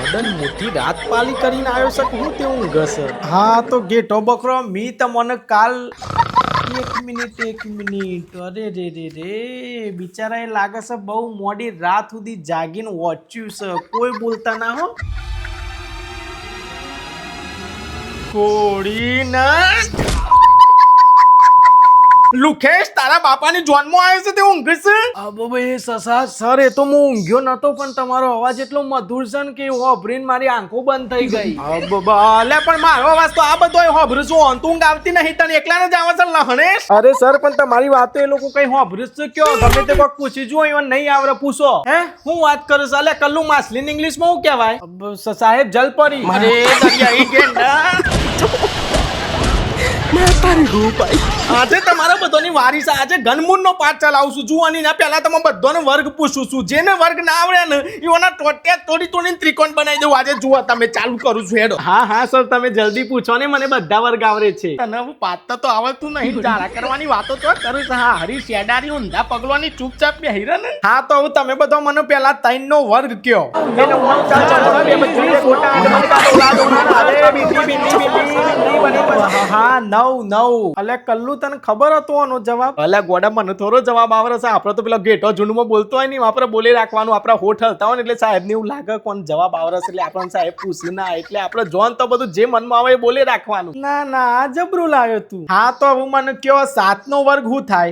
મદન મોટી રાત પાલી કરીને આવ્યો છે કે હું તે ઊંઘ છે? હા તો ગેટો બકરો મી તમને કાલ એક મિનિટ અરે રે બિચારા એ લાગે છે બહુ મોડી રાત સુધી જાગીને વાંચ્યું છે કોઈ બોલતા ના હો કોડી ના લુખેશ તારા બાપાની જોનમાં આવ્યો છે તે ઊંઘ છે અબે સસા સર એ તો હું ઊંઘ્યો નતો પણ તમારો અવાજ એટલો મધુર છે ને કે હોભરીને મારી આંખો બંધ થઈ ગઈ અલે પણ મારો અવાજ તો આ બધો હોભરું છું ઓન ઊંઘ આવતી નહીં તને એકલાને જ આવે છે લહણેશ અરે સર પણ તમારી વાતો એ લોકો કઈ હોભરું છે કયો ગમે તે કોક પૂછી જો એવા નહીં આવરે પૂછો હે હું વાત કરું છું અલે કલ્લુ માછલી ઇંગ્લિશમાં હું કહેવાય સાહેબ જલપરી અરે દરિયાઈ ગેંડા આજે તમારા બધાની વારી છે આજે ગનમૂન નો પાઠ ચલાવું છું જુવાની ના પહેલા તમે બધાનો વર્ગ પૂછું છું જેને વર્ગ ના આવડે ને એઓના ટોટિયા તોડી ત્રિકોણ બનાવી દઉં આજે જુઓ તમે ચાલુ કરું છું હેડો હા સર તમે જલ્દી પૂછો ને મને બધા વર્ગ આવડે છે તને હું પાત્ર તો આવડતું નહીં જાળા કરવાની વાતો તો કરું છું હા હરી શેડારી ઊંધા પગલોની ચૂપચાપ બેહી રહે ને હા તો હું તમે બધો મને પહેલા 3 નો વર્ગ કયો હા નવ અલે કલ્લુ તને ખબર હતો આનો જવાબ અલે ગોડા મને થોડો જવાબ આવરે છે આપણે તો પેલા ગેટો ઝુંડમાં બોલતો હોય નહીં આપણે બોલી રાખવાનું આપણા હોઠ હલતા હોય ને એટલે સાહેબ ને એવું લાગે કોણ જવાબ આવરે છે એટલે આપણને સાહેબ પૂછી ના એટલે આપણે જોન તો બધું જે મનમાં આવે એ બોલી રાખવાનું ના આ જબરું લાગ્યો તું હા તો હું મને કયો 7 નો વર્ગ હું થાય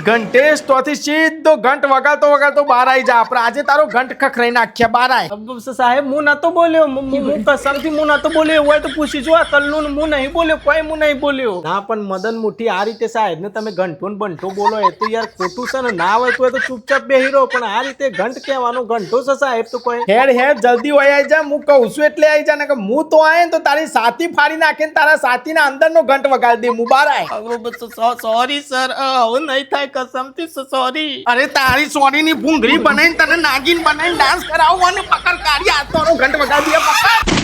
ઘંટેશ તોથી સીધો ઘંટ વગાડતો બહાર આવી જા આપણે આજે તારો ઘંટ ખખરાઈ નાખ્યા બહાર આય સાહેબ હું નતો બોલ્યો હું કસમથી હું નતો બોલ્યો હોય તો પૂછી જો કલ્લુ હું નહીં બોલ્યો કોઈ હું નહીં બોલ્યો ના પણ મદન મુઠ્ઠી આ રીતે સાહેબ ને તમે ઘંટો ને બંટો બોલો એ તો યાર ખોટું છે ને ના હોય તો ચૂપચાપ બેહી રહો પણ આ રીતે ઘંટ કહેવાનો ઘંટો છે સાહેબ તો કોઈ હેડ જલ્દી હોય આવી જા હું કહું છું એટલે આવી જા ને કે હું તો આય તો તારી સાથી ફાડી નાખે ને તારા સાથી ના અંદર નો ઘંટ વગાડી દે હું બહાર આય સોરી સર આવું નહીં થાય કસમથી સોરી અરે તારી સોરી ની ભૂંગળી બનાવીને તને નાગીન બનાવીને ડાન્સ કરાવવાનું પકડ કાઢી આ તો ઘંટ વગાડી દે પકડ